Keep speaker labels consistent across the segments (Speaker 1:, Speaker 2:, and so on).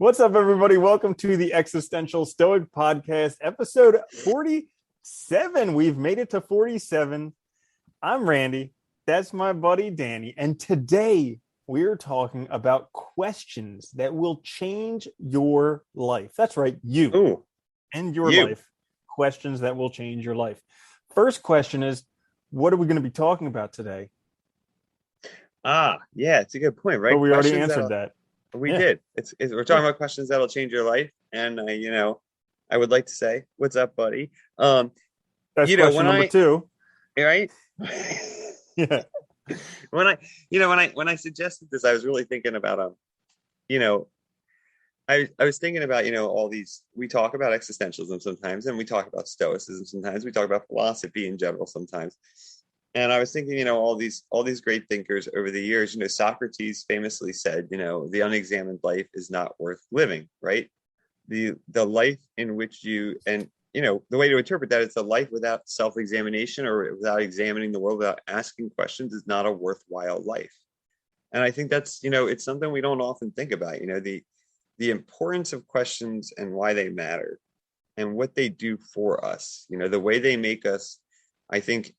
Speaker 1: What's up, everybody? Welcome to the Existential Stoic podcast, episode 47. We've made it to 47. I'm Randy. That's my buddy, Danny. And today we're talking about questions that will change your life. That's right, you and your life. Questions that will change your life. First question is, what are we going to be talking about today?
Speaker 2: Yeah, it's a good point, right?
Speaker 1: But we already answered that.
Speaker 2: We did. We're talking about questions that'll change your life, and I would like to say, "What's up, buddy?"
Speaker 1: That's question number two,
Speaker 2: right?
Speaker 1: Yeah.
Speaker 2: When I suggested this, I was really thinking about I was thinking about all these. We talk about existentialism sometimes, and we talk about stoicism sometimes. We talk about philosophy in general sometimes. And I was thinking, all these great thinkers over the years, Socrates famously said, the unexamined life is not worth living, right? The life in which the way to interpret that is the life without self-examination or without examining the world, without asking questions, is not a worthwhile life. And I think that's, it's something we don't often think about, the importance of questions and why they matter and what they do for us, the way they make us. I think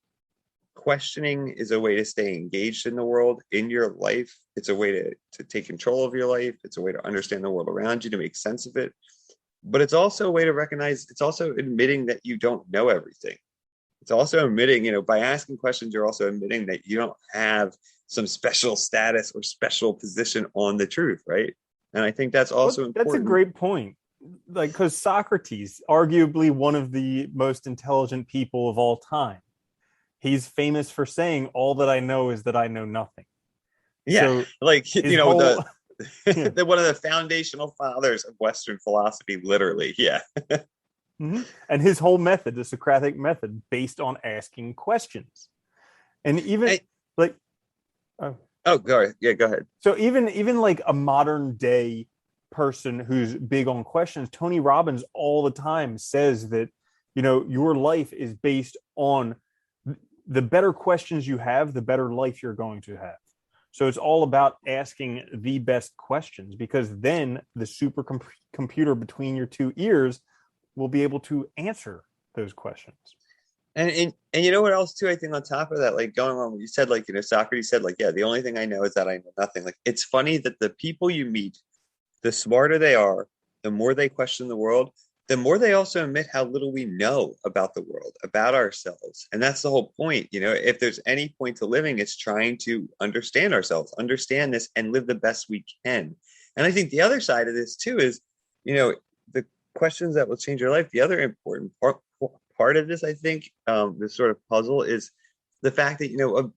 Speaker 2: questioning is a way to stay engaged in the world, in your life. It's a way to take control of your life. It's a way to understand the world around you, to make sense of it. But it's also a way to recognize, it's also admitting that you don't know everything. It's also admitting, by asking questions, you're also admitting that you don't have some special status or special position on the truth, right? And I think that's also important.
Speaker 1: That's a great point. Because Socrates, arguably one of the most intelligent people of all time, he's famous for saying, all that I know is that I know nothing.
Speaker 2: Yeah.
Speaker 1: So
Speaker 2: one of the foundational fathers of Western philosophy, literally. Yeah.
Speaker 1: Mm-hmm. And his whole method, the Socratic method, based on asking questions. And even
Speaker 2: go ahead. Yeah, go ahead.
Speaker 1: So even like a modern day person who's big on questions, Tony Robbins all the time says that, your life is based on the better questions you have, the better life you're going to have. So it's all about asking the best questions, because then the supercomputer between your two ears will be able to answer those questions.
Speaker 2: And you know what else too? I think on top of that, like going on what you said, Socrates said, the only thing I know is that I know nothing. Like, it's funny that the people you meet, the smarter they are, the more they question the world, the more they also admit how little we know about the world, about ourselves. And that's the whole point. If there's any point to living, it's trying to understand ourselves, understand this, and live the best we can. And I think the other side of this too is, the questions that will change your life. The other important part of this, I think, this sort of puzzle, is the fact that, of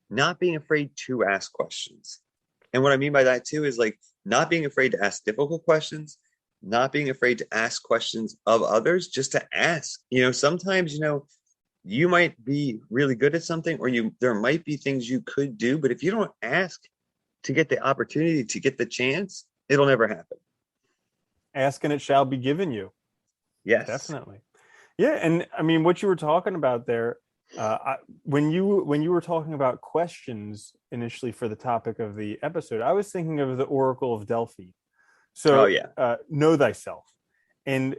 Speaker 2: not being afraid to ask questions. And what I mean by that too is not being afraid to ask difficult questions, not being afraid to ask questions of others, just to ask. Sometimes, you might be really good at something, or there might be things you could do, but if you don't ask to get the opportunity, to get the chance, it'll never happen.
Speaker 1: Ask and it shall be given you.
Speaker 2: Yes,
Speaker 1: definitely. Yeah, and I mean, what you were talking about there, when you were talking about questions initially for the topic of the episode, I was thinking of the Oracle of Delphi. So, know thyself. And,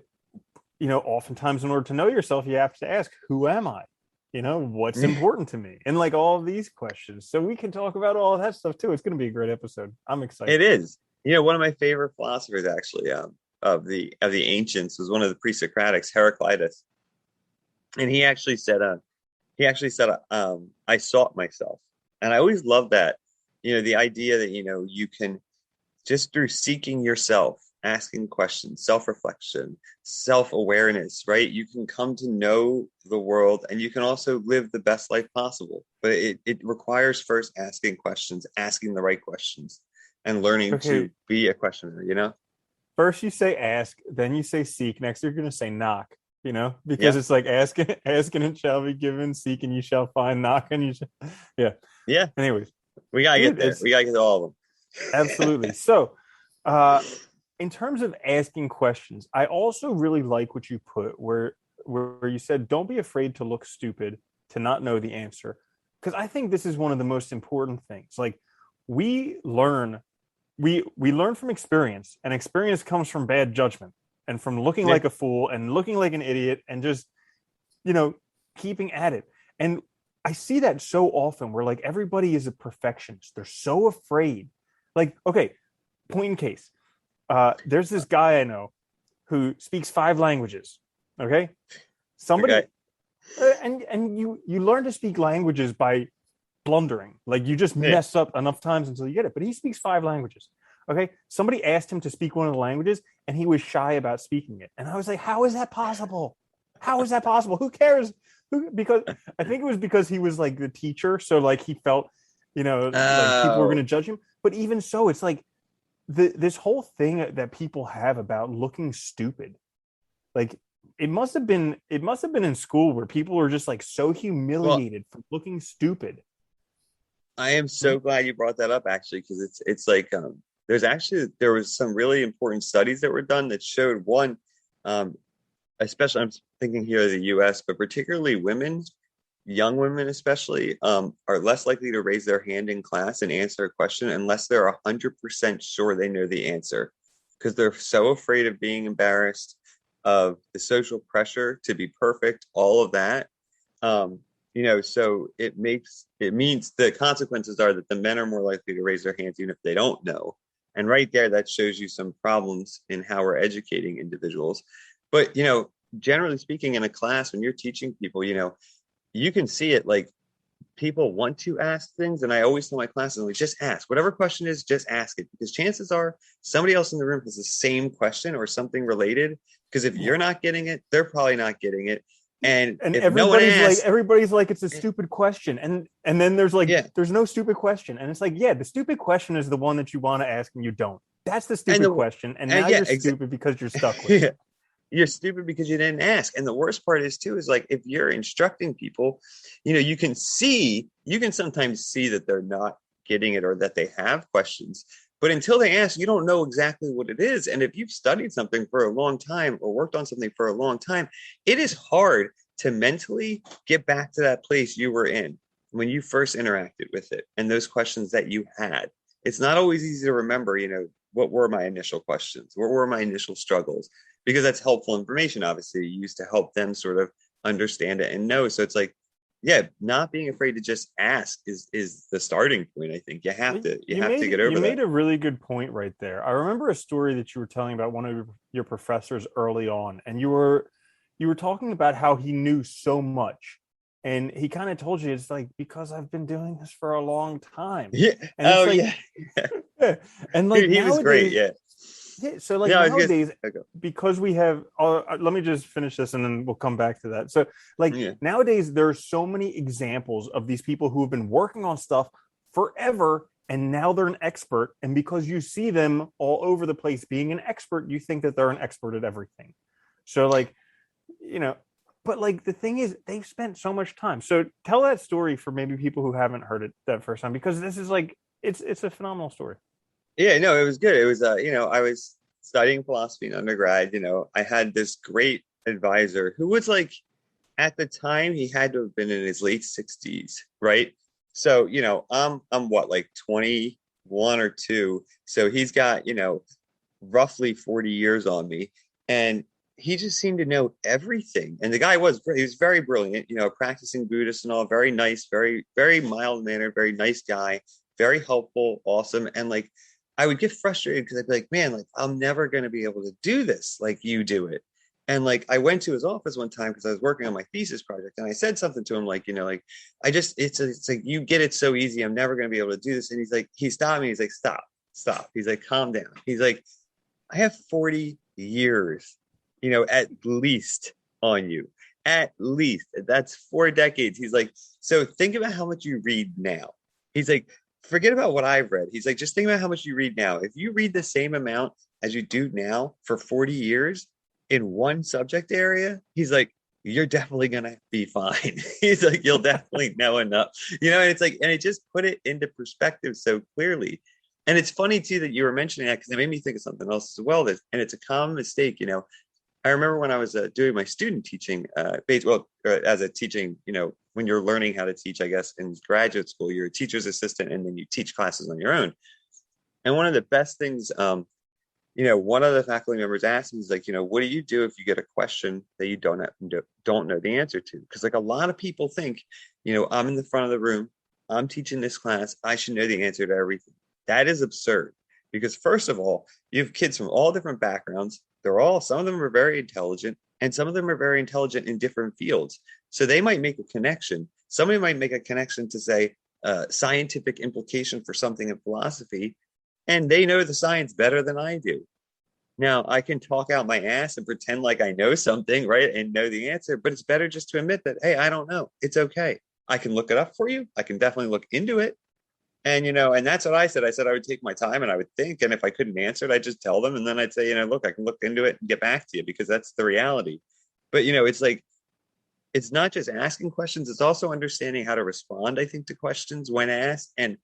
Speaker 1: oftentimes in order to know yourself, you have to ask, who am I? What's important to me? And all of these questions. So we can talk about all of that stuff too. It's going to be a great episode. I'm excited.
Speaker 2: It is. One of my favorite philosophers, actually, of the ancients, was one of the pre-Socratics, Heraclitus. And he actually said, I sought myself. And I always love that, the idea that, you can, just through seeking yourself, asking questions, self-reflection, self-awareness, right? You can come to know the world, and you can also live the best life possible. But it requires first asking questions, asking the right questions, and learning to be a questioner,
Speaker 1: First you say ask, then you say seek. Next you're going to say knock, because it's like asking and it shall be given, seek and you shall find, knock and you shall. Yeah. Anyways,
Speaker 2: we got to get there. We got to get to all of them.
Speaker 1: Absolutely. So, in terms of asking questions, I also really like what you put where you said, don't be afraid to look stupid, to not know the answer. Because I think this is one of the most important things. We learn we learn from experience, and experience comes from bad judgment and from looking
Speaker 2: Yeah.
Speaker 1: like a fool and looking like an idiot and just, you know, keeping at it. And I see that so often where like everybody is a perfectionist. They're so afraid. Like, okay, point in case. There's this guy I know who speaks 5 languages. Okay. Somebody
Speaker 2: Okay.
Speaker 1: and you learn to speak languages by blundering. Like you just
Speaker 2: Yeah.
Speaker 1: mess up enough times until you get it. But he speaks 5 languages. Okay. Somebody asked him to speak one of the languages and he was shy about speaking it. And I was like, how is that possible? How is that possible? Who cares? Because I think it was because he was like the teacher. So like he felt, like people were going to
Speaker 2: Oh,
Speaker 1: judge him. But even so, it's like this whole thing that people have about looking stupid. Like it must have been in school where people were just like so
Speaker 2: well,
Speaker 1: humiliated for looking stupid.
Speaker 2: I am so glad you brought that up actually, because it's like there was some really important studies that were done that showed one, um, especially I'm thinking here of the US, but particularly women, young women especially, are less likely to raise their hand in class and answer a question unless they're 100% sure they know the answer, because they're so afraid of being embarrassed, of the social pressure to be perfect, all of that. Um, so it means the consequences are that the men are more likely to raise their hands even if they don't know. And right there, that shows you some problems in how we're educating individuals. But generally speaking, in a class when you're teaching people, you can see it, like people want to ask things. And I always tell my classes, like, just ask whatever question is, just ask it, because chances are somebody else in the room has the same question or something related. Because if
Speaker 1: Yeah.
Speaker 2: you're not getting it, they're probably not getting it. And
Speaker 1: And
Speaker 2: if no one asks,
Speaker 1: everybody's like it's a stupid question. And then there's like
Speaker 2: yeah.
Speaker 1: there's no stupid question. And it's like, yeah, the stupid question is the one that you want to ask and you don't. That's the
Speaker 2: And
Speaker 1: stupid question. And now
Speaker 2: yeah,
Speaker 1: you're stupid because you're stuck with it.
Speaker 2: yeah, you're stupid because you didn't ask. And the worst part is too, is like if you're instructing people, you can sometimes see that they're not getting it or that they have questions. But until they ask, you don't know exactly what it is. And if you've studied something for a long time or worked on something for a long time, it is hard to mentally get back to that place you were in when you first interacted with it and those questions that you had. It's not always easy to remember, what were my initial questions? What were my initial struggles? Because that's helpful information, obviously, used to help them sort of understand it and know. So it's like, yeah, not being afraid to just ask is the starting point. I think you have
Speaker 1: Well,
Speaker 2: to you
Speaker 1: you
Speaker 2: have to
Speaker 1: made
Speaker 2: get
Speaker 1: you
Speaker 2: over that.
Speaker 1: made a really good point right there. I remember a story that you were telling about one of your professors early on, and you were talking about how he knew so much, and he kind of told you it's like because I've been doing this for a long time,
Speaker 2: Yeah.
Speaker 1: and it's
Speaker 2: Oh
Speaker 1: like,
Speaker 2: yeah.
Speaker 1: yeah. And like
Speaker 2: He was great.
Speaker 1: nowadays,
Speaker 2: Yeah.
Speaker 1: yeah, so like
Speaker 2: Yeah. I was gonna.
Speaker 1: nowadays,
Speaker 2: Okay.
Speaker 1: because we have, let me just finish this and then we'll come back to that. So like
Speaker 2: Yeah.
Speaker 1: nowadays, there are so many examples of these people who have been working on stuff forever and now they're an expert. And because you see them all over the place being an expert, you think that they're an expert at everything. So like, you know, but like the thing is, they've spent so much time. So tell that story for maybe people who haven't heard it that first time, because this is like, it's a phenomenal story.
Speaker 2: Yeah. No, it was good. It was. I was studying philosophy in undergrad. I had this great advisor who was like, at the time he had to have been in his late 60s, right? So, I'm what, like 21 or 2. So he's got, roughly 40 years on me. And he just seemed to know everything. And the guy he was very brilliant, practicing Buddhist and all, very nice, very, very mild mannered, very nice guy, very helpful, awesome. And like, I would get frustrated because I'd be like, man, like, I'm never going to be able to do this like you do it. And like, I went to his office one time because I was working on my thesis project, and I said something to him like, like, it's like, you get it so easy. I'm never going to be able to do this. And he's like, he stopped me. He's like, stop. He's like, calm down. He's like, I have 40 years, at least on you. At least. That's 4 decades. He's like, so think about how much you read now. He's like, forget about what I've read. He's like, just think about how much you read now. If you read the same amount as you do now for 40 years in one subject area, he's like, you're definitely gonna be fine. He's like, you'll definitely know enough. And it's like, and it just put it into perspective so clearly. And it's funny too that you were mentioning that, because it made me think of something else as well. And it's a common mistake. I remember when I was doing my student teaching, as a teaching, when you're learning how to teach, I guess in graduate school, you're a teacher's assistant, and then you teach classes on your own. And one of the best things, one of the faculty members asked me, is like, what do you do if you get a question that you don't know the answer to? Because like a lot of people think, I'm in the front of the room, I'm teaching this class, I should know the answer to everything. That is absurd. Because first of all, you have kids from all different backgrounds. Some of them are very intelligent, and some of them are very intelligent in different fields. So they might make a connection. Somebody might make a connection to say scientific implication for something in philosophy, and they know the science better than I do. Now, I can talk out my ass and pretend like I know something, right? And know the answer, but it's better just to admit that, hey, I don't know. It's okay. I can look it up for you. I can definitely look into it. And that's what I said. I said I would take my time and I would think. And if I couldn't answer it, I'd just tell them. And then I'd say, look, I can look into it and get back to you because that's the reality. But, it's like, it's not just asking questions, it's also understanding how to respond, I think, to questions when asked. And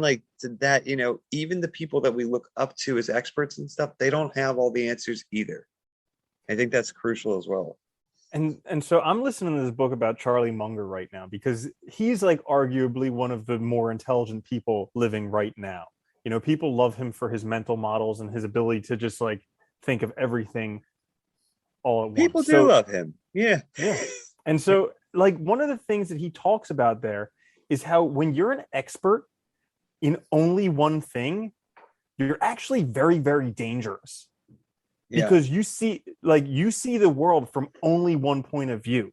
Speaker 2: like to that, even the people that we look up to as experts and stuff, they don't have all the answers either. I think that's crucial as well.
Speaker 1: And so I'm listening to this book about Charlie Munger right now because he's like arguably one of the more intelligent people living right now. People love him for his mental models and his ability to just like think of everything all at
Speaker 2: People
Speaker 1: once.
Speaker 2: do
Speaker 1: So
Speaker 2: love him. Yeah.
Speaker 1: yeah. And so like one of the things that he talks about there is how when you're an expert in only one thing, you're actually very, very dangerous
Speaker 2: Yeah.
Speaker 1: because you see the world from only one point of view.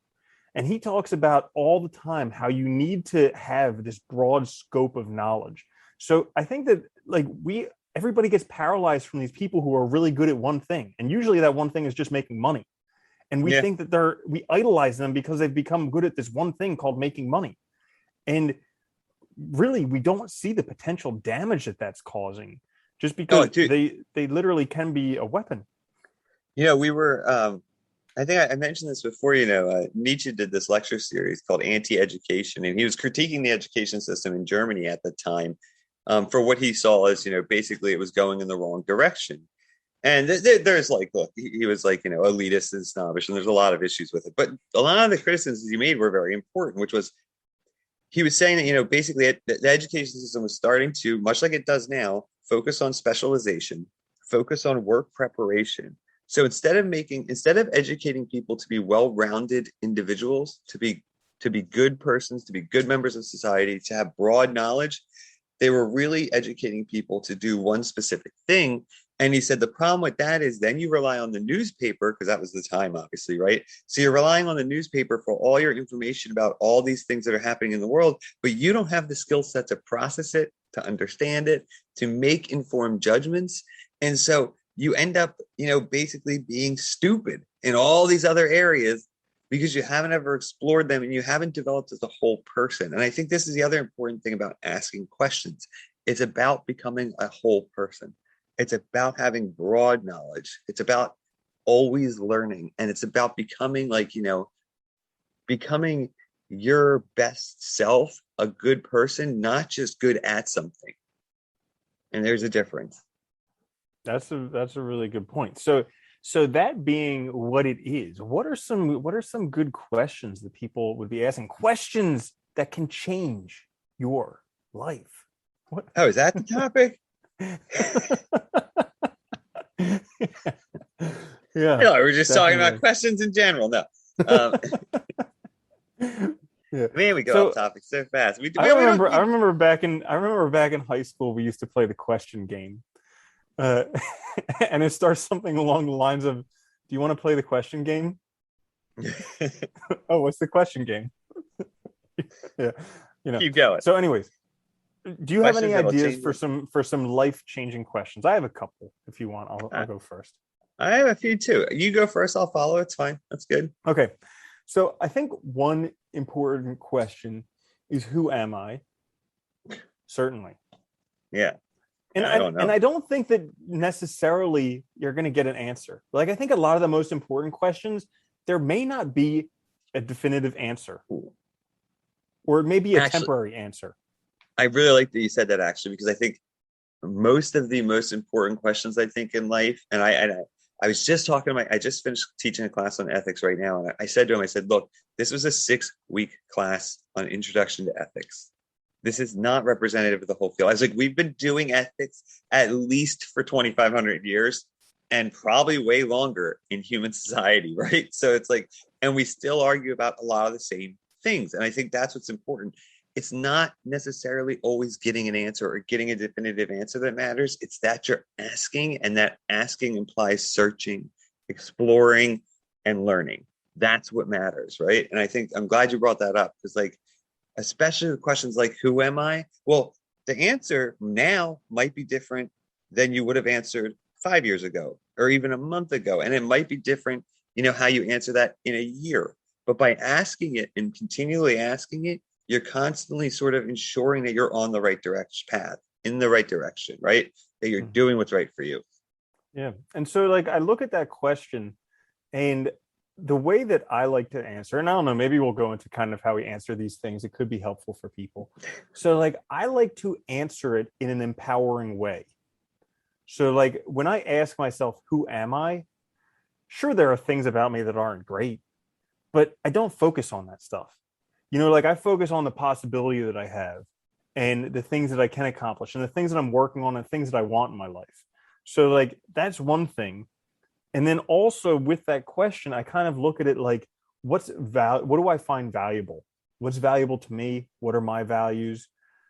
Speaker 1: And he talks about all the time how you need to have this broad scope of knowledge. So I think that like everybody gets paralyzed from these people who are really good at one thing. And usually that one thing is just making money. And we
Speaker 2: Yeah.
Speaker 1: think that we idolize them because they've become good at this one thing called making money. And really, we don't see the potential damage that that's causing just
Speaker 2: Oh,
Speaker 1: because
Speaker 2: dude.
Speaker 1: they literally can be a weapon.
Speaker 2: We were I think I mentioned this before, Nietzsche did this lecture series called Anti-Education, and he was critiquing the education system in Germany at the time for what he saw as, basically it was going in the wrong direction. And there's like, look, he was like, elitist and snobbish, and there's a lot of issues with it. But a lot of the criticisms he made were very important, which was he was saying that, basically the education system was starting to, much like it does now, focus on specialization, focus on work preparation. So instead of educating people to be well-rounded individuals, to be good persons, to be good members of society, to have broad knowledge, they were really educating people to do one specific thing. And he said the problem with that is then you rely on the newspaper, because that was the time, obviously, right? So you're relying on the newspaper for all your information about all these things that are happening in the world, but you don't have the skill set to process it, to understand it, to make informed judgments. And so you end up, basically being stupid in all these other areas because you haven't ever explored them and you haven't developed as a whole person. And I think this is the other important thing about asking questions. It's about becoming a whole person. It's about having broad knowledge. It's about always learning. And it's about becoming becoming your best self, a good person, not just good at something. And there's a difference.
Speaker 1: That's a really good point. So that being what it is, what are some good questions that people would be asking? Questions that can change your life. What?
Speaker 2: Oh, is that the topic?
Speaker 1: Yeah,
Speaker 2: No, we're just talking about
Speaker 1: definitely.
Speaker 2: questions in general. No. Um,
Speaker 1: Yeah.
Speaker 2: Man, we go off
Speaker 1: So
Speaker 2: topic so fast.
Speaker 1: I
Speaker 2: We don't
Speaker 1: remember I
Speaker 2: keep.
Speaker 1: remember back in I remember back in high school we used to play the question game. Uh, and it starts something along the lines of, "Do you want to play the question game?" Oh, what's the question game? Yeah,
Speaker 2: Keep going.
Speaker 1: So, anyways, do you have
Speaker 2: Questions
Speaker 1: any
Speaker 2: that'll
Speaker 1: ideas
Speaker 2: change
Speaker 1: for
Speaker 2: it.
Speaker 1: some life changing questions? I have a couple. If you want, I'll
Speaker 2: I,
Speaker 1: go first.
Speaker 2: I have a few too. You go first. I'll follow. It's fine. That's good.
Speaker 1: Okay, so I think one important question is, who am I? Certainly.
Speaker 2: Yeah.
Speaker 1: And
Speaker 2: I
Speaker 1: I,
Speaker 2: don't
Speaker 1: and
Speaker 2: know.
Speaker 1: I don't think that necessarily you're going to get an answer. Like, I think a lot of the most important questions, there may not be a definitive answer, or it may be a
Speaker 2: Actually,
Speaker 1: temporary answer.
Speaker 2: I really like that you said that actually, because I think most of the most important questions I think in life, I was just talking to I just finished teaching a class on ethics right now. And I said to him, I said, look, this was a 6-week class on introduction to ethics. This is not representative of the whole field. I was like, we've been doing ethics at least for 2,500 years and probably way longer in human society, right? So it's like, and we still argue about a lot of the same things. And I think that's what's important. It's not necessarily always getting an answer or getting a definitive answer that matters. It's that you're asking, and that asking implies searching, exploring, and learning. That's what matters, right? And I think I'm glad you brought that up, because like, especially with questions like, who am I? Well, the answer now might be different than you would have answered 5 years ago or even a month ago. And it might be different, how you answer that in a year. But by asking it and continually asking it, you're constantly sort of ensuring that you're on the right direction path, in the right direction, right? That you're doing what's right for you.
Speaker 1: Yeah. And so like I look at that question, and the way that I like to answer, and I don't know, maybe we'll go into kind of how we answer these things. It could be helpful for people. So like I like to answer it in an empowering way. So like when I ask myself, who am I? Sure, there are things about me that aren't great, but I don't focus on that stuff. Like I focus on the possibility that I have and the things that I can accomplish and the things that I'm working on and things that I want in my life. So like that's one thing. And then also with that question, I kind of look at it like, what do I find valuable? What's valuable to me? What are my values?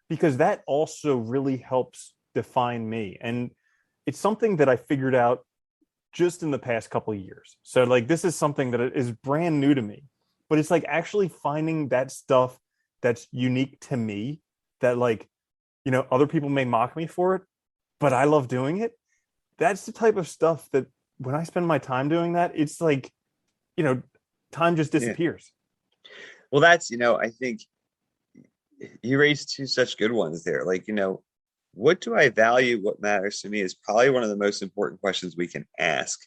Speaker 1: Because that also really helps define me. And it's something that I figured out just in the past couple of years. So like this is something that is brand new to me, but it's like actually finding that stuff that's unique to me, that like, other people may mock me for it, but I love doing it. That's the type of stuff that when I spend my time doing that, it's like, time just
Speaker 2: Yeah.
Speaker 1: disappears.
Speaker 2: Well, that's, I think you raised two such good ones there. Like, what do I value? What matters to me is probably one of the most important questions we can ask,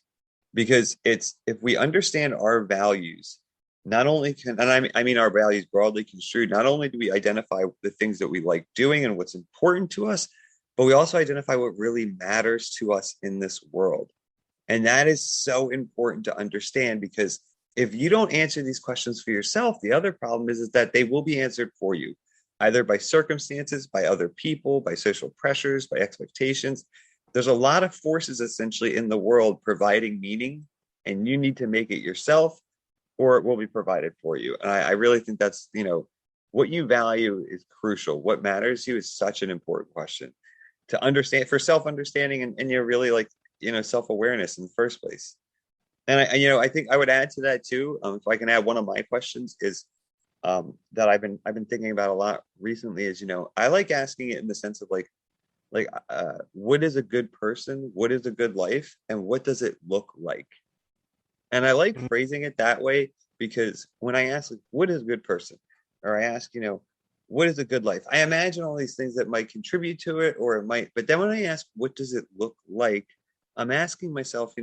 Speaker 2: because it's, if we understand our values, not only can, and I mean our values broadly construed, not only do we identify the things that we like doing and what's important to us, but we also identify what really matters to us in this world. And that is so important to understand, because if you don't answer these questions for yourself, the other problem is that they will be answered for you, either by circumstances, by other people, by social pressures, by expectations. There's a lot of forces essentially in the world providing meaning, and you need to make it yourself, or it will be provided for you. And I really think that's, what you value is crucial. What matters to you is such an important question to understand, for self-understanding, and you're really like, self-awareness in the first place. And I think I would add to that too. If I can add, one of my questions is, that I've been thinking about a lot recently is, I like asking it in the sense of what is a good person? What is a good life? And what does it look like? And I like phrasing it that way, because when I ask, like, what is a good person? Or I ask, what is a good life? I imagine all these things that might contribute to it, or it might, but then when I ask, what does it look like? I'm asking myself,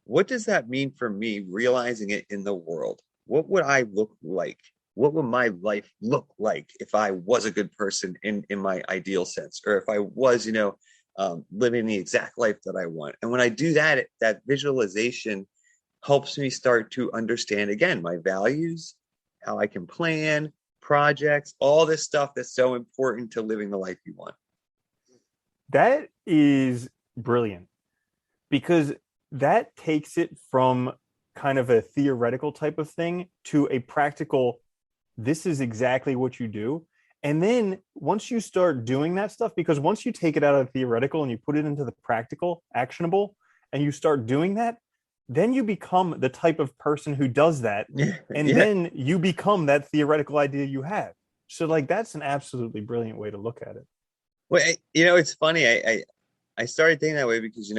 Speaker 2: what does that mean for me realizing it in the world? What would I look like? What would my life look like if I was a good person in my ideal sense, or if I was, living the exact life that I want? And when I do that, that visualization helps me start to understand again my values, how I can plan projects, all this stuff that's so important to living the life you want.
Speaker 1: That is brilliant, because that takes it from kind of a theoretical type of thing to a practical, this is exactly what you do. And then once you start doing that stuff, because once you take it out of the theoretical and you put it into the practical, actionable, and you start doing that, then you become the type of person who does that. And
Speaker 2: Yeah.
Speaker 1: then you become that theoretical idea you have. So like, that's an absolutely brilliant way to look at it.
Speaker 2: Well, it's funny. I started thinking that way because,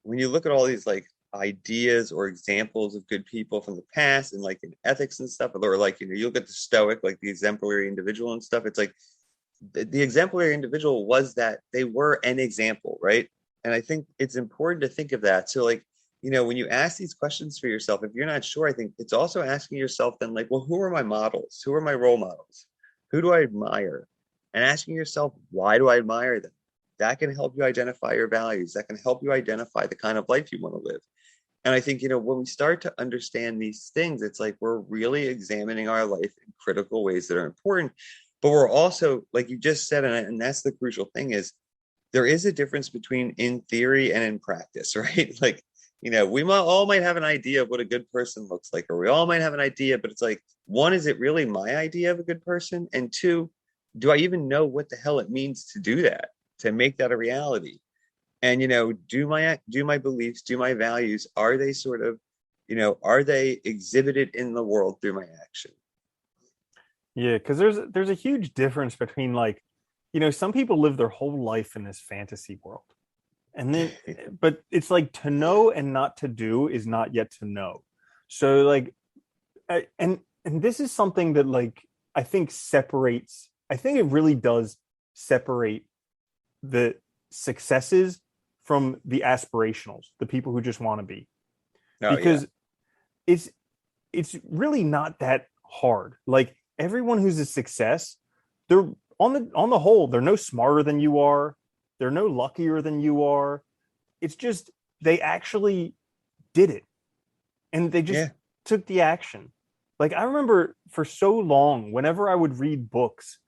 Speaker 2: when you look at all these like ideas or examples of good people from the past, and like in ethics and stuff, or like, you look at the Stoic, like the exemplary individual and stuff, it's like the exemplary individual was that they were an example, right? And I think it's important to think of that. So like, when you ask these questions for yourself, if you're not sure, I think it's also asking yourself then, like, well, who are my models? Who are my role models? Who do I admire? And asking yourself, why do I admire them? That can help you identify your values. That can help you identify the kind of life you want to live. And I think, when we start to understand these things, it's like we're really examining our life in critical ways that are important. but we're also, like you just said, and that's the crucial thing, is there is a difference between in theory and in practice, right? Like, we all might have an idea of what a good person looks like, or we all might have an idea, but it's like, one, is it really my idea of a good person? And two, do I even know what the hell it means to do that, to make that a reality? And do my beliefs, do my values, are they sort of, are they exhibited in the world through my action?
Speaker 1: Yeah, because there's a huge difference between like, some people live their whole life in this fantasy world. And then, but it's like to know and not to do is not yet to know. So like, and this is something that like I think separates. I think it really does separate the successes from the aspirationals, the people who just want to be,
Speaker 2: Oh yeah.
Speaker 1: because it's it's really not that hard. Like everyone who's a success, they're on the whole, they're no smarter than you are. They're no luckier than you are. It's just they actually did it and they just
Speaker 2: Yeah.
Speaker 1: took the action. Like I remember for so long, whenever I would read books,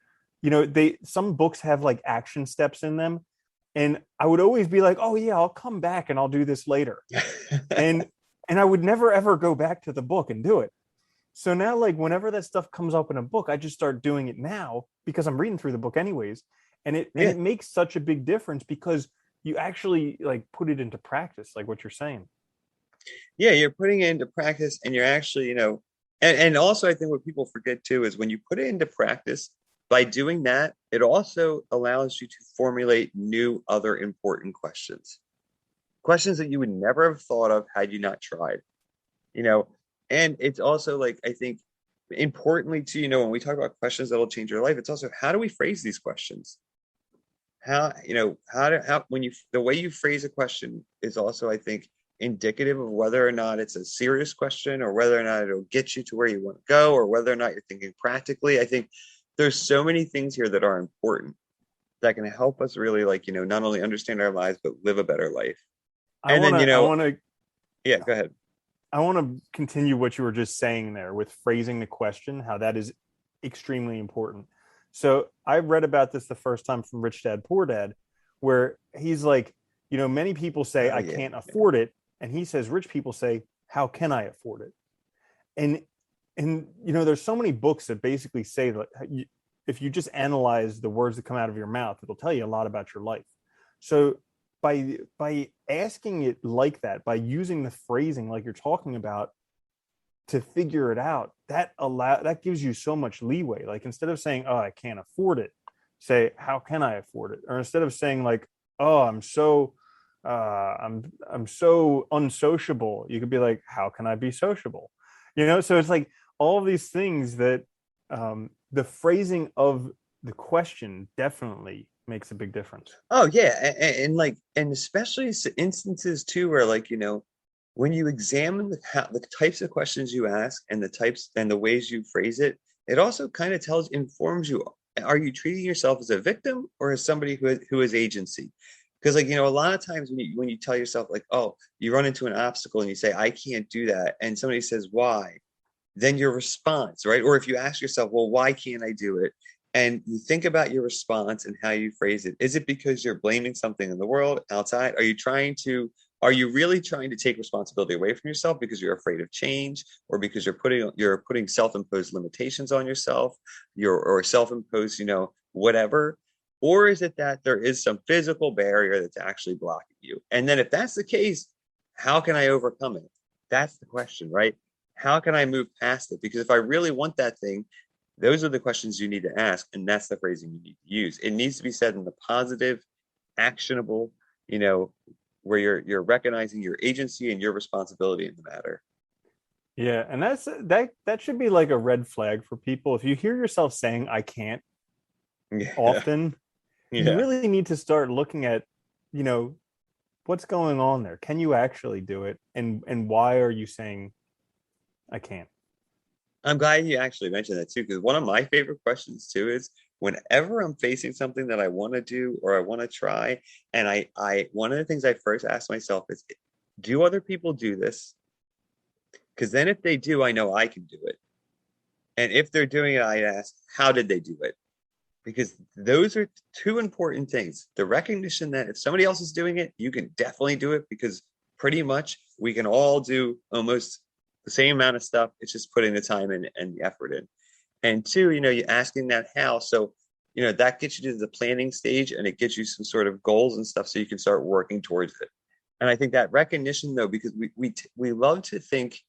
Speaker 1: they some books have like action steps in them. And I would always be like, oh yeah, I'll come back and I'll do this later. And and I would never ever go back to the book and do it. So now, like, whenever that stuff comes up in a book, I just start doing it now because I'm reading through the book anyways. And it
Speaker 2: Yeah.
Speaker 1: makes such a big difference because you actually like put it into practice, like what you're saying.
Speaker 2: Yeah, you're putting it into practice, and you're actually, and also I think what people forget too is when you put it into practice, by doing that, it also allows you to formulate new other important questions. Questions that you would never have thought of had you not tried, you know. And it's also like, I think, importantly too, when we talk about questions that will change your life, it's also, how do we phrase these questions? How when you the way you phrase a question is also, I think, indicative of whether or not it's a serious question, or whether or not it'll get you to where you want to go, or whether or not you're thinking practically. I think there's so many things here that are important, that can help us really, like, not only understand our lives but live a better life.
Speaker 1: I
Speaker 2: And then,
Speaker 1: wanna I wanna
Speaker 2: yeah, go ahead.
Speaker 1: I want to continue what you were just saying there with phrasing the question, how that is extremely important. So I read about this the first time from Rich Dad Poor Dad, where he's like, many people say
Speaker 2: Oh
Speaker 1: I
Speaker 2: yeah.
Speaker 1: can't afford it, and he says rich people say, how can I afford it? And there's so many books that basically say that if you just analyze the words that come out of your mouth, it'll tell you a lot about your life. So by asking it like that, by using the phrasing like you're talking about to figure it out, that gives you so much leeway. Like instead of saying, oh, I can't afford it, say, how can I afford it? Or instead of saying like, oh, I'm so unsociable, you could be like, how can I be sociable? So it's like all of these things that the phrasing of the question definitely makes a big difference.
Speaker 2: Oh yeah, and like, and especially instances too where, like, when you examine the types of questions you ask, and the types and the ways you phrase it, it also kind of informs you, are you treating yourself as a victim or as somebody who has agency? Because, like, a lot of times when you tell yourself, like, oh, you run into an obstacle and you say, I can't do that, and somebody says why, then your response, right? Or if you ask yourself, well, why can't I do it? And you think about your response and how you phrase it. Is it because you're blaming something in the world outside? Are you really trying to take responsibility away from yourself because you're afraid of change, or because you're putting self-imposed limitations on yourself, or self-imposed, whatever? Or is it that there is some physical barrier that's actually blocking you? And then if that's the case, how can I overcome it? That's the question, right? How can I move past it? Because if I really want that thing, those are the questions you need to ask, and that's the phrasing you need to use. It needs to be said in the positive, actionable, you know, where you're recognizing your agency and your responsibility in the matter.
Speaker 1: Yeah, and that should be like a red flag for people. If you hear yourself saying I can't
Speaker 2: Yeah,
Speaker 1: often, you
Speaker 2: yeah.
Speaker 1: really need to start looking at, you know, what's going on there. Can you actually do it? And why are you saying I can't?
Speaker 2: I'm glad you actually mentioned that too, because one of my favorite questions too is, whenever I'm facing something that I want to do or I want to try, and I one of the things I first ask myself is, do other people do this? Because then if they do, I know I can do it. And if they're doing it, I ask, how did they do it? because those are two important things. The recognition that if somebody else is doing it, you can definitely do it, because pretty much we can all do almost the same amount of stuff. It's just putting the time in and the effort in. And two, you're asking that how. So, that gets you to the planning stage, and it gets you some sort of goals and stuff so you can start working towards it. And I think that recognition, though, because we love to think,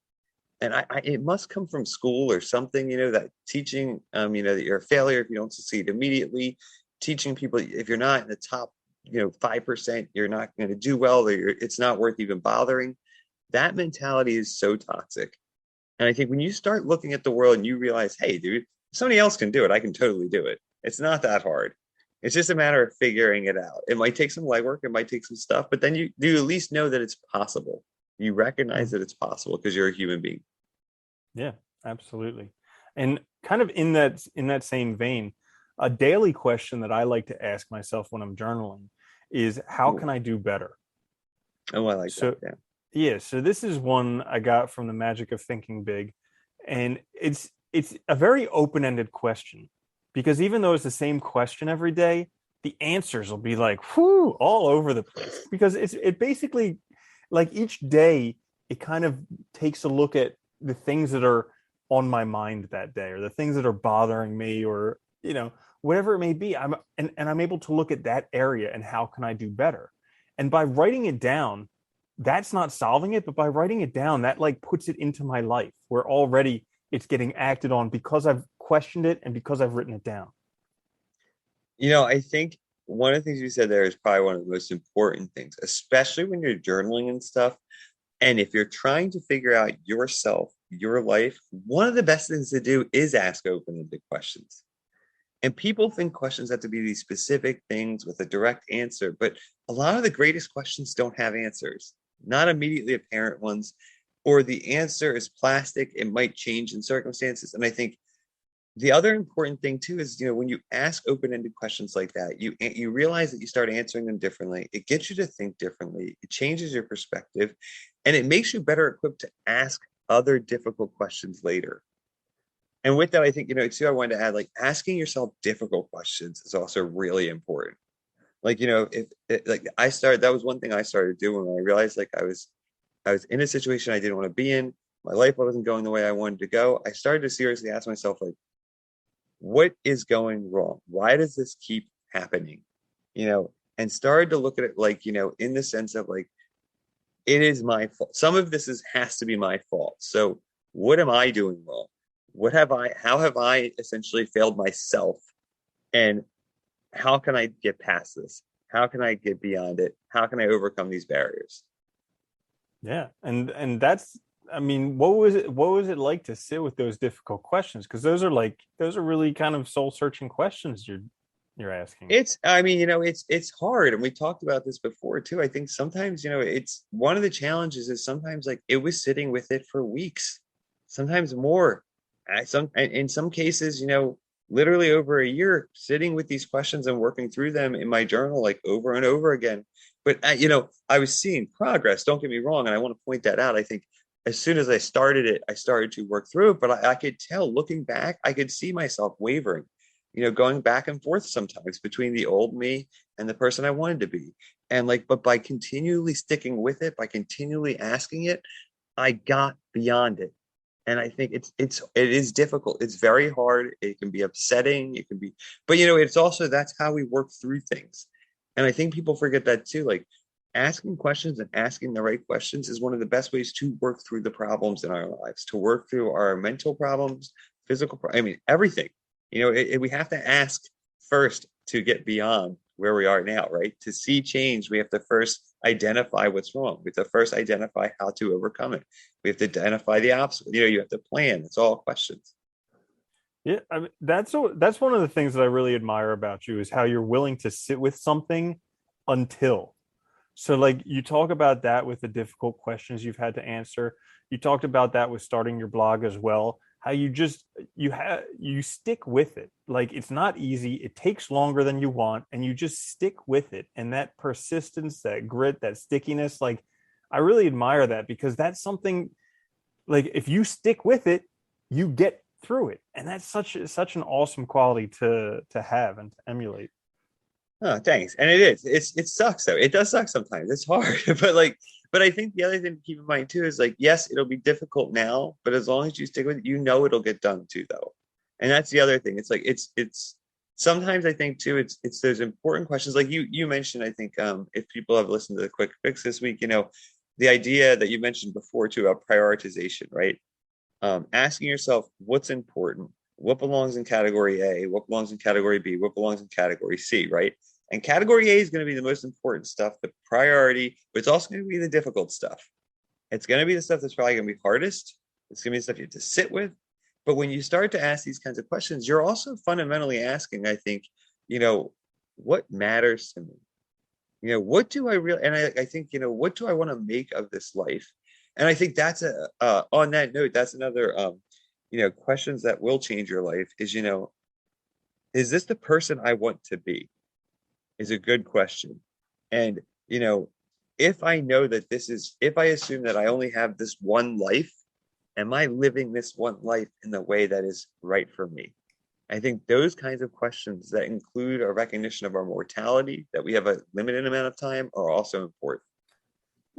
Speaker 2: and it must come from school or something, that teaching, that you're a failure if you don't succeed immediately, teaching people if you're not in the top, 5%, you're not going to do well, or it's not worth even bothering. That mentality is so toxic. And I think when you start looking at the world and you realize, hey, dude, if somebody else can do it, I can totally do it. It's not that hard. It's just a matter of figuring it out. It might take some legwork, it might take some stuff, but then you at least know that it's possible. You recognize
Speaker 1: Mhm.
Speaker 2: that it's possible because you're a human being.
Speaker 1: Yeah, absolutely. And kind of in that same vein, a daily question that I like to ask myself when I'm journaling is, how can
Speaker 2: Ooh.
Speaker 1: I do better?
Speaker 2: Oh, I like that.
Speaker 1: So
Speaker 2: Yeah.
Speaker 1: yeah, so this is one I got from the Magic of Thinking Big, and it's a very open-ended question, because even though it's the same question every day, the answers will be like whoo all over the place, because it basically, like, each day it kind of takes a look at the things that are on my mind that day, or the things that are bothering me, or whatever it may be. And I'm able to look at that area and how can I do better. And by writing it down, that's not solving it, but by writing it down, that like puts it into my life where already it's getting acted on because I've questioned it and because I've written it down.
Speaker 2: I think one of the things you said there is probably one of the most important things, especially when you're journaling and stuff. And if you're trying to figure out yourself, your life, one of the best things to do is ask open-ended questions. And people think questions have to be these specific things with a direct answer, but a lot of the greatest questions don't have answers, not immediately apparent ones, or the answer is plastic. It might change in circumstances. And I think the other important thing too is, when you ask open-ended questions like that, you realize that you start answering them differently. It gets you to think differently. It changes your perspective, and it makes you better equipped to ask other difficult questions later. And with that, I think, too, I wanted to add, like, asking yourself difficult questions is also really important. Like, if like that was one thing I started doing when I realized, like, I was in a situation I didn't want to be in. My life wasn't going the way I wanted to go. I started to seriously ask myself, like, what is going wrong? Why does this keep happening? And started to look at it like, in the sense of, like, it is my fault. Some of this has to be my fault. So what am I doing wrong? How have I essentially failed myself? And how can I get past this? How can I get beyond it? How can I overcome these barriers?
Speaker 1: Yeah, and that's, I mean, what was it like to sit with those difficult questions? Because those are really kind of soul searching questions you're asking.
Speaker 2: I mean, it's hard. And we talked about this before too. I think sometimes, it's one of the challenges is sometimes, like, it was sitting with it for weeks, sometimes more. In some cases, literally over a year, sitting with these questions and working through them in my journal, like, over and over again. But I was seeing progress. Don't get me wrong, and I want to point that out. I think as soon as I started it, I started to work through it. But I could tell, looking back, I could see myself wavering, going back and forth sometimes between the old me and the person I wanted to be. And, like, but by continually sticking with it, by continually asking it, I got beyond it. And I think it is difficult. It's very hard. It can be upsetting. It can be, but it's also, that's how we work through things. And I think people forget that too. Like, asking questions and asking the right questions is one of the best ways to work through the problems in our lives, to work through our mental problems, I mean, everything. We have to ask first to get beyond where we are now, right? To see change, we have to first identify what's wrong. We have to first identify how to overcome it. We have to identify the obstacle. You have to plan. It's all questions.
Speaker 1: Yeah, I mean, that's one of the things that I really admire about you, is how you're willing to sit with something until. So, like, you talk about that with the difficult questions you've had to answer. You talked about that with starting your blog as well. How you stick with it. Like, it's not easy. It takes longer than you want, and you just stick with it. And that persistence, that grit, that stickiness, like, I really admire that, because that's something, like, if you stick with it, you get through it. And that's such an awesome quality to have and to emulate.
Speaker 2: Oh, thanks. And it is. It sucks though. It does suck sometimes. It's hard. But I think the other thing to keep in mind too is like, yes, it'll be difficult now, but as long as you stick with it, you know it'll get done too, though. And that's the other thing. It's like it's sometimes I think too, it's those important questions. Like you mentioned, I think if people have listened to the quick fix this week, the idea that you mentioned before too about prioritization, right? Asking yourself what's important, what belongs in category A, what belongs in category B, what belongs in category C, right? And category A is going to be the most important stuff, the priority, but it's also going to be the difficult stuff. It's going to be the stuff that's probably going to be hardest. It's going to be the stuff you have to sit with. But when you start to ask these kinds of questions, you're also fundamentally asking, I think, what matters to me? What do I really, and I think, what do I want to make of this life? And I think that's on that note, that's another, questions that will change your life is this the person I want to be? Is a good question. And, if I know that if I assume that I only have this one life, am I living this one life in the way that is right for me? I think those kinds of questions that include a recognition of our mortality, that we have a limited amount of time, are also important.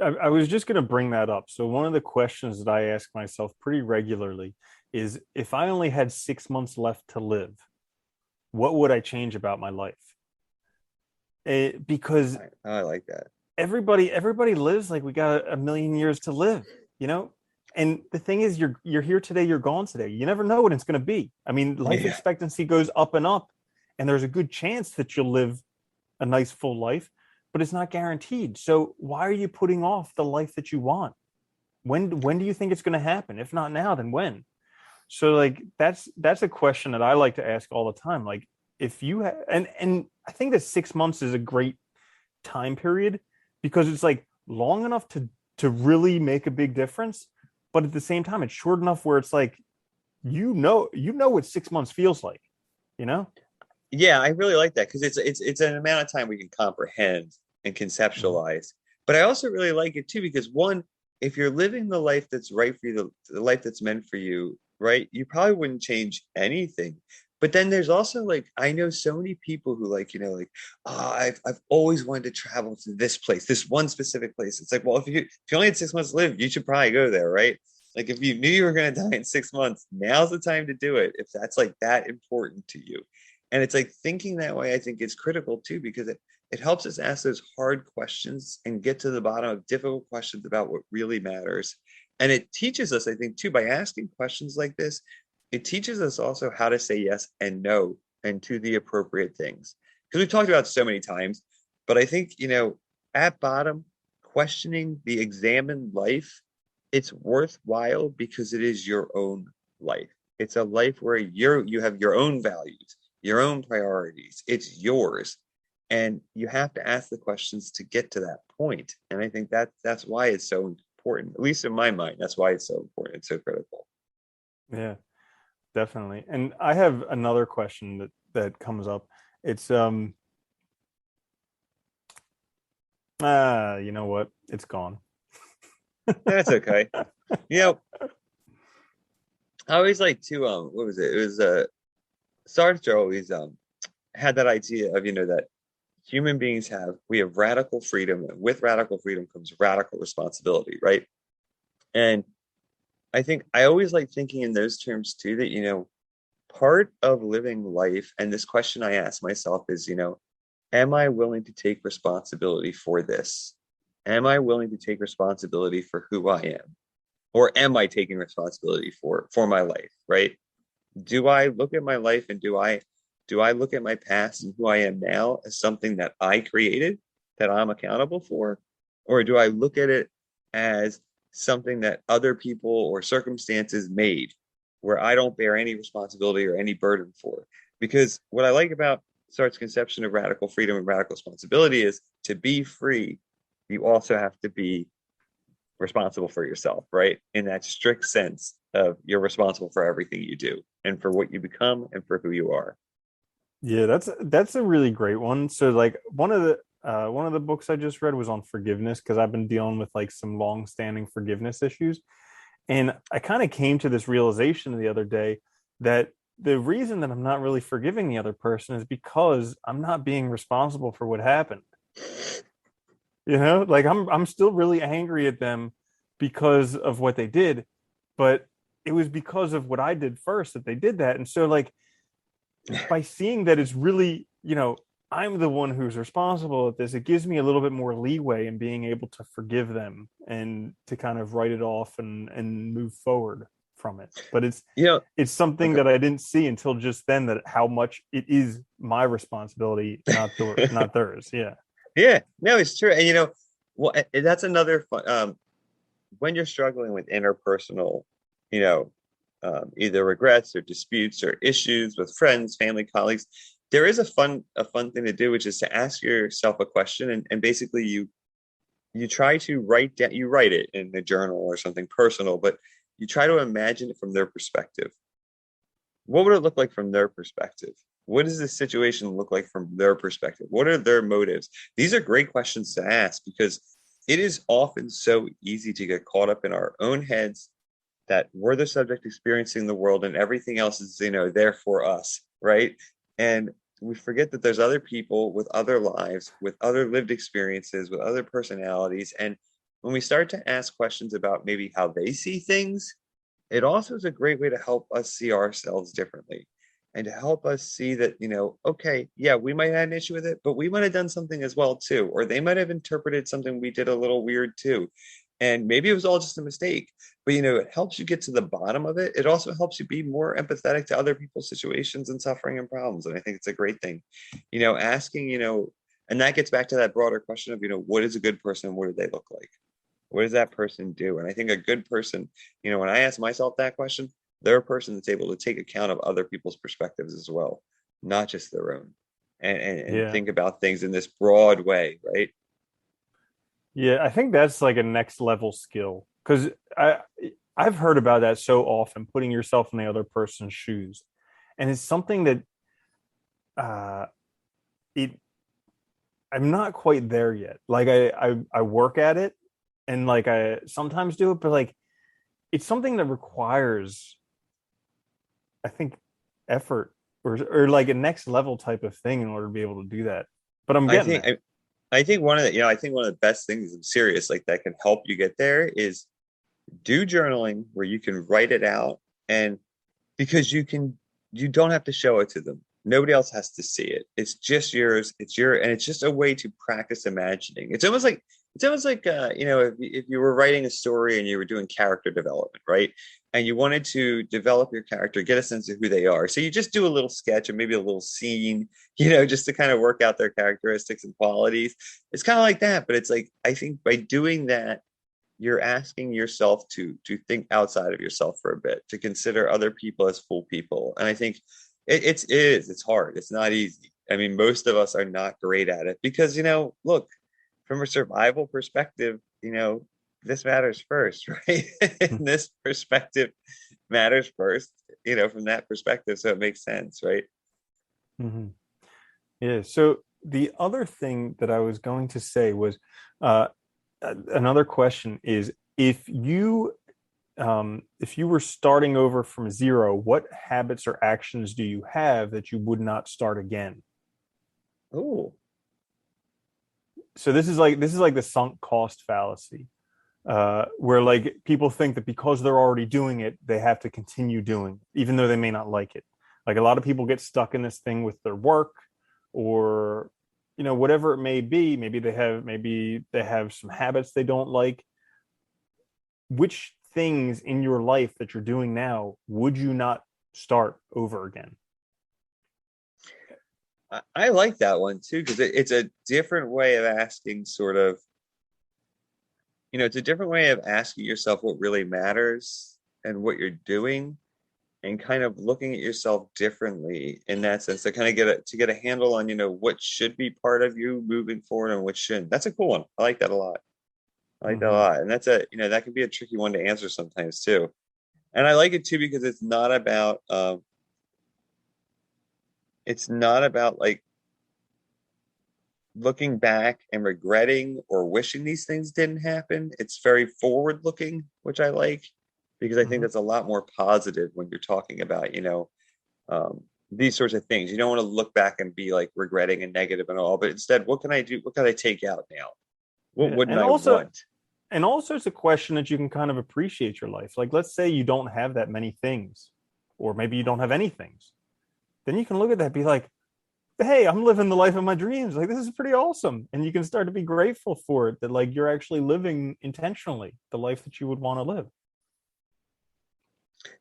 Speaker 1: I was just going to bring that up. So one of the questions that I ask myself pretty regularly is, if I only had 6 months left to live, what would I change about my life? Because
Speaker 2: I like that.
Speaker 1: Everybody lives like we got a million years to live, and the thing is, you're here today, you're gone today. You never know what it's going to be. I mean, life expectancy goes up and up, and there's a good chance that you'll live a nice full life, but it's not guaranteed. So why are you putting off the life that you want? When do you think it's going to happen? If not now, then when? So like that's a question that I like to ask all the time. Like, if you and I think that 6 months is a great time period, because it's like long enough to really make a big difference, but at the same time it's short enough where it's like what 6 months feels like.
Speaker 2: Yeah, I really like that because it's an amount of time we can comprehend and conceptualize. But I also really like it too because, one, if you're living the life that's right for you, the life that's meant for you, right, you probably wouldn't change anything. But then there's also, like, I know so many people who, like, I've always wanted to travel to this place, this one specific place. It's like, well, if you only had 6 months to live, you should probably go there, right? Like, if you knew you were going to die in 6 months, now's the time to do it, if that's like that important to you. And it's like, thinking that way, I think, is critical too, because it helps us ask those hard questions and get to the bottom of difficult questions about what really matters. And it teaches us, I think, too, by asking questions like this, it teaches us also how to say yes and no and to the appropriate things. Because we've talked about it so many times, but I think, at bottom, questioning the examined life, it's worthwhile because it is your own life. It's a life where you have your own values, your own priorities. It's yours. And you have to ask the questions to get to that point. And I think that's why it's so important, at least in my mind. That's why it's so important. It's so critical.
Speaker 1: Yeah, definitely. And I have another question that comes up. It's you know what? It's gone.
Speaker 2: That's okay. You know, I always like to what was it? It was Sartre always had that idea of, that human beings we have radical freedom, and with radical freedom comes radical responsibility, right? And I think I always like thinking in those terms too, that, part of living life, and this question I ask myself is, am I willing to take responsibility for this? Am I willing to take responsibility for who I am? Or am I taking responsibility for my life, right? Do I look at my life, and do I look at my past and who I am now as something that I created, that I'm accountable for? Or do I look at it as something that other people or circumstances made, where I don't bear any responsibility or any burden for? Because what I like about Sartre's conception of radical freedom and radical responsibility is, to be free, you also have to be responsible for yourself, right? In that strict sense of, you're responsible for everything you do and for what you become and for who you are.
Speaker 1: Yeah, that's a really great one. So like one of the books I just read was on forgiveness, because I've been dealing with like some long-standing forgiveness issues. And I kind of came to this realization the other day that the reason that I'm not really forgiving the other person is because I'm not being responsible for what happened. Like I'm still really angry at them because of what they did, but it was because of what I did first that they did that. And so like by seeing that it's really, I'm the one who's responsible at this, it gives me a little bit more leeway in being able to forgive them and to kind of write it off and move forward from it. But it's something
Speaker 2: okay.
Speaker 1: that I didn't see until just then, that how much it is my responsibility, not theirs. Yeah.
Speaker 2: Yeah, no, it's true. And well, that's another fun, when you're struggling with interpersonal, you know, either regrets or disputes or issues with friends, family, colleagues, there is a fun thing to do, which is to ask yourself a question, and basically you try to you write it in a journal or something personal, but you try to imagine it from their perspective. What would it look like from their perspective? What does this situation look like from their perspective? What are their motives? These are great questions to ask, because it is often so easy to get caught up in our own heads that we're the subject experiencing the world and everything else is, there for us, right? And we forget that there's other people with other lives, with other lived experiences, with other personalities. And when we start to ask questions about maybe how they see things, it also is a great way to help us see ourselves differently and to help us see that, okay, yeah, we might have an issue with it, but we might have done something as well too, or they might have interpreted something we did a little weird too. And maybe it was all just a mistake, but it helps you get to the bottom of it. It also helps you be more empathetic to other people's situations and suffering and problems. And I think it's a great thing, asking, and that gets back to that broader question of, what is a good person? What do they look like? What does that person do? And I think a good person, when I ask myself that question, they're a person that's able to take account of other people's perspectives as well, not just their own, and
Speaker 1: Yeah.
Speaker 2: think about things in this broad way, right?
Speaker 1: Yeah, I think that's like a next level skill, because I've heard about that so often, putting yourself in the other person's shoes, and it's something that uh, it I'm not quite there yet. Like I work at it, and like I sometimes do it, but like it's something that requires, I think, effort, or like a next level type of thing in order to be able to do that. But I'm
Speaker 2: I
Speaker 1: getting
Speaker 2: think
Speaker 1: there.
Speaker 2: I think I think one of the best things, I'm serious, like that can help you get there is do journaling where you can write it out, and because you don't have to show it to them. Nobody else has to see it. It's just yours. And it's just a way to practice imagining. It's almost like if you were writing a story and you were doing character development, right? And you wanted to develop your character, get a sense of who they are. So you just do a little sketch or maybe a little scene, just to kind of work out their characteristics and qualities. It's kind of like that, but it's like, I think by doing that, you're asking yourself to think outside of yourself for a bit, to consider other people as full people. And I think it's hard. It's not easy. I mean, most of us are not great at it because, look, from a survival perspective, this matters first, right? And this perspective matters first, from that perspective. So it makes sense, right?
Speaker 1: Mm-hmm. Yeah. So the other thing that I was going to say was, uh, another question is, if you were starting over from zero, what habits or actions do you have that you would not start again?
Speaker 2: Oh,
Speaker 1: So this is like the sunk cost fallacy, where like people think that because they're already doing it, they have to continue doing it, even though they may not like it. Like a lot of people get stuck in this thing with their work, or whatever it may be. Maybe they have some habits they don't like. Which things in your life that you're doing now would you not start over again?
Speaker 2: I like that one too, because it's a different way of asking, sort of, it's a different way of asking yourself what really matters and what you're doing, and kind of looking at yourself differently in that sense, to kind of get a handle on, what should be part of you moving forward and what shouldn't. That's a cool one. I like that a lot. I like that a
Speaker 1: Mm-hmm.
Speaker 2: lot. And that can be a tricky one to answer sometimes too. And I like it too because it's not about like looking back and regretting or wishing these things didn't happen. It's very forward looking, which I like, because I think
Speaker 1: Mm-hmm.
Speaker 2: that's a lot more positive when you're talking about, these sorts of things. You don't want to look back and be like regretting and negative and all, but instead, what can I do? What can I take out now? What
Speaker 1: Yeah.
Speaker 2: wouldn't I want?
Speaker 1: And also it's a question that you can kind of appreciate your life. Like, let's say you don't have that many things, or maybe you don't have any things. Then you can look at that and be like, hey, I'm living the life of my dreams. Like, this is pretty awesome. And you can start to be grateful for it, that like you're actually living intentionally the life that you would want to live.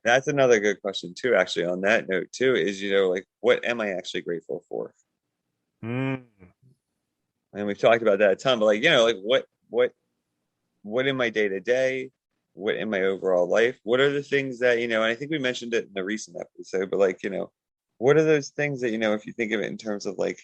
Speaker 2: That's another good question too, actually, on that note too, is, like, what am I actually grateful for?
Speaker 1: Mm.
Speaker 2: And we've talked about that a ton, but like, like what in my day to day, what in my overall life, what are the things that, and I think we mentioned it in a recent episode, but like, what are those things that, if you think of it in terms of like,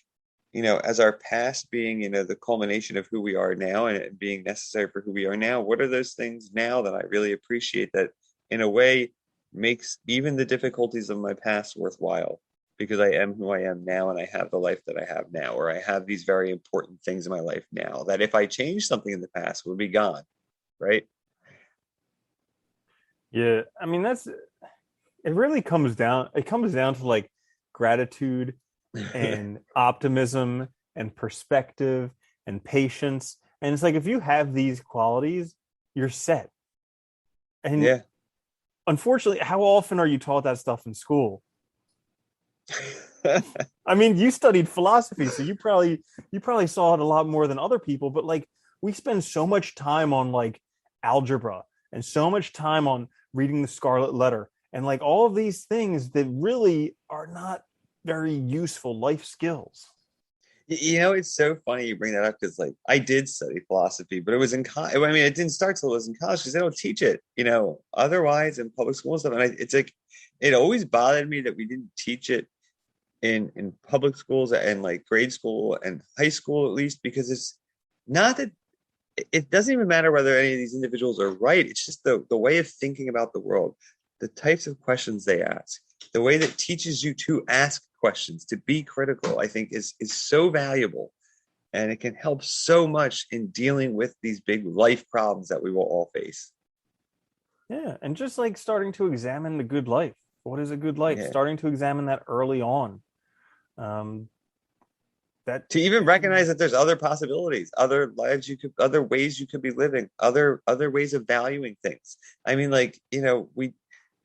Speaker 2: as our past being, the culmination of who we are now and it being necessary for who we are now, what are those things now that I really appreciate that in a way makes even the difficulties of my past worthwhile? Because I am who I am now and I have the life that I have now, or I have these very important things in my life now that if I change something in the past would be gone, right?
Speaker 1: Yeah. I mean, it really comes down to like gratitude and optimism and perspective and patience. And it's like, if you have these qualities, you're set. And
Speaker 2: Yeah.
Speaker 1: unfortunately, how often are you taught that stuff in school? I mean, you studied philosophy, so you probably saw it a lot more than other people, but like, we spend so much time on like algebra and so much time on reading the Scarlet Letter and like all of these things that really are not very useful life skills.
Speaker 2: It's so funny you bring that up because, like, I did study philosophy, but it was in college. I mean, it didn't start till it was in college because they don't teach it, otherwise in public school and stuff. And it's like, it always bothered me that we didn't teach it in public schools and like grade school and high school, at least, because it's not that it doesn't even matter whether any of these individuals are right. It's just the way of thinking about the world, the types of questions they ask, the way that teaches you to ask questions, to be critical, I think is so valuable. And it can help so much in dealing with these big life problems that we will all face.
Speaker 1: Yeah, and just like starting to examine the good life. What is a good life?
Speaker 2: Yeah.
Speaker 1: Starting to examine that early on. Um, that
Speaker 2: To even recognize that there's other possibilities, other lives other ways you could be living, other ways of valuing things. I mean, like,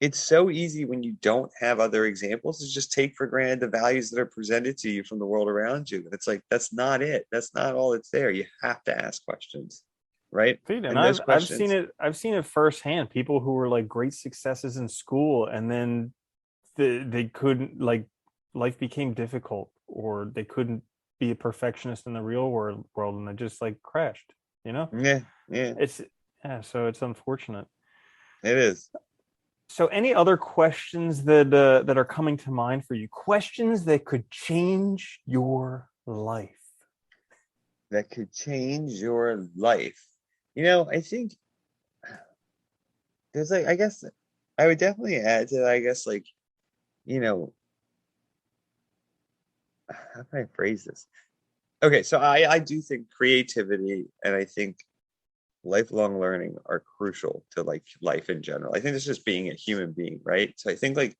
Speaker 2: it's so easy when you don't have other examples to just take for granted the values that are presented to you from the world around you. And it's like, that's not it. That's not all that's there. You have to ask questions, right?
Speaker 1: and
Speaker 2: And those
Speaker 1: I've seen
Speaker 2: questions,
Speaker 1: it firsthand. People who were like great successes in school, and then they couldn't, like, life became difficult, or they couldn't be a perfectionist in the real world, and they just like crashed. You know,
Speaker 2: yeah, yeah,
Speaker 1: it's yeah. So it's unfortunate.
Speaker 2: it is.
Speaker 1: So, any other questions that are coming to mind for you? Questions that could change your life.
Speaker 2: That could change your life. I think there's like, I guess I would definitely add to that, I guess, like, you know, how can I phrase this? Okay, so I do think creativity and I think lifelong learning are crucial to like life in general. I think it's just being a human being, right? So I think like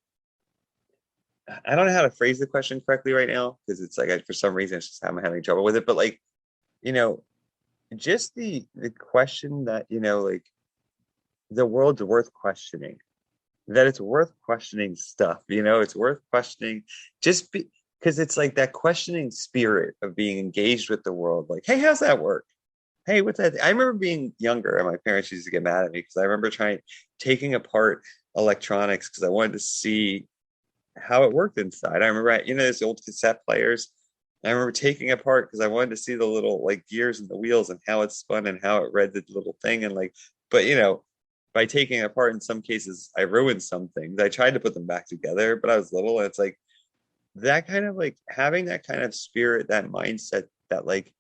Speaker 2: I don't know how to phrase the question correctly right now because it's like for some reason it's just I'm having trouble with it. But like, you know, just the question that, like the world's worth questioning, that it's worth questioning stuff, it's worth questioning just because it's like that questioning spirit of being engaged with the world. Like, hey, how's that work? Hey, what's that? I remember being younger and my parents used to get mad at me because I remember taking apart electronics because I wanted to see how it worked inside. I remember, those old cassette players. I remember taking apart because I wanted to see the little like gears and the wheels and how it spun and how it read the little thing. And like, but by taking it apart, in some cases, I ruined some things. I tried to put them back together, but I was little. And it's like that kind of like having that kind of spirit, that mindset that like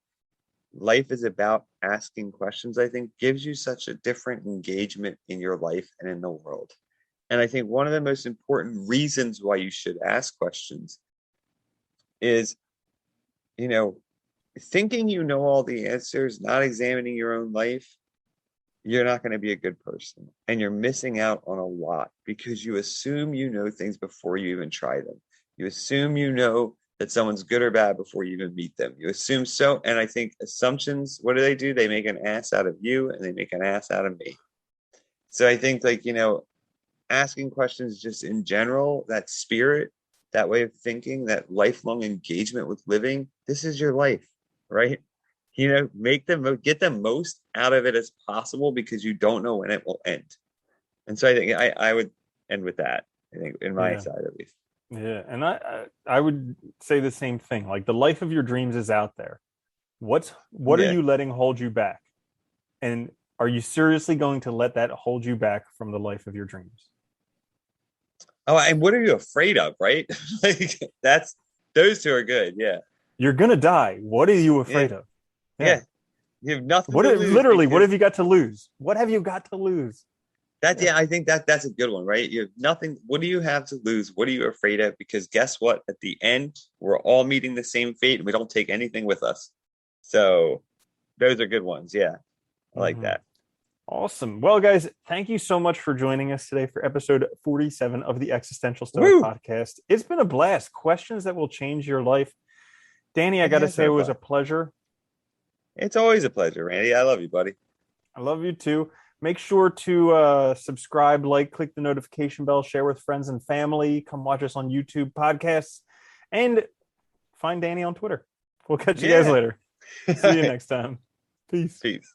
Speaker 2: life is about asking questions, I think gives you such a different engagement in your life and in the world. And I think one of the most important reasons why you should ask questions is, thinking all the answers, not examining your own life, you're not going to be a good person. And you're missing out on a lot because you assume you know things before you even try them. You assume you know that someone's good or bad before you even meet them. You assume so. And I think assumptions, what do? They make an ass out of you and they make an ass out of me. So I think, like, asking questions just in general, that spirit, that way of thinking, that lifelong engagement with living, this is your life, right? Make get the most out of it as possible because you don't know when it will end. And so I think I would end with that. I think in my
Speaker 1: Yeah.
Speaker 2: side at least.
Speaker 1: Yeah. And I would say the same thing. Like the life of your dreams is out there. What are
Speaker 2: Yeah.
Speaker 1: you letting hold you back? And are you seriously going to let that hold you back from the life of your dreams?
Speaker 2: Oh, and what are you afraid of, right? Like that's those two are good. Yeah.
Speaker 1: You're gonna die. What are you
Speaker 2: Yeah.
Speaker 1: afraid of? Yeah.
Speaker 2: Yeah. You have nothing to lose
Speaker 1: Literally, what
Speaker 2: because
Speaker 1: have you got to lose? What have you got to lose? Yeah.
Speaker 2: I think that's a good one, right? You have nothing. What do you have to lose? What are you afraid of? Because guess what? At the end, we're all meeting the same fate and we don't take anything with us. So those are good ones. Yeah. I like
Speaker 1: Mm-hmm.
Speaker 2: that.
Speaker 1: Awesome. Well, guys, thank you so much for joining us today for episode 47 of the Existential Stoic
Speaker 2: Woo!
Speaker 1: podcast. It's been a blast. Questions that will change your life. Danny, I
Speaker 2: It
Speaker 1: got to
Speaker 2: has
Speaker 1: say
Speaker 2: been
Speaker 1: it
Speaker 2: a
Speaker 1: was a
Speaker 2: blast.
Speaker 1: pleasure.
Speaker 2: It's always a pleasure, Randy. I love you, buddy.
Speaker 1: I love you too. Make sure to subscribe, like, click the notification bell, share with friends and family. Come watch us on YouTube podcasts, and find Danny on Twitter. We'll catch you guys
Speaker 2: Yeah.
Speaker 1: later. See you next time. Peace.
Speaker 2: Peace.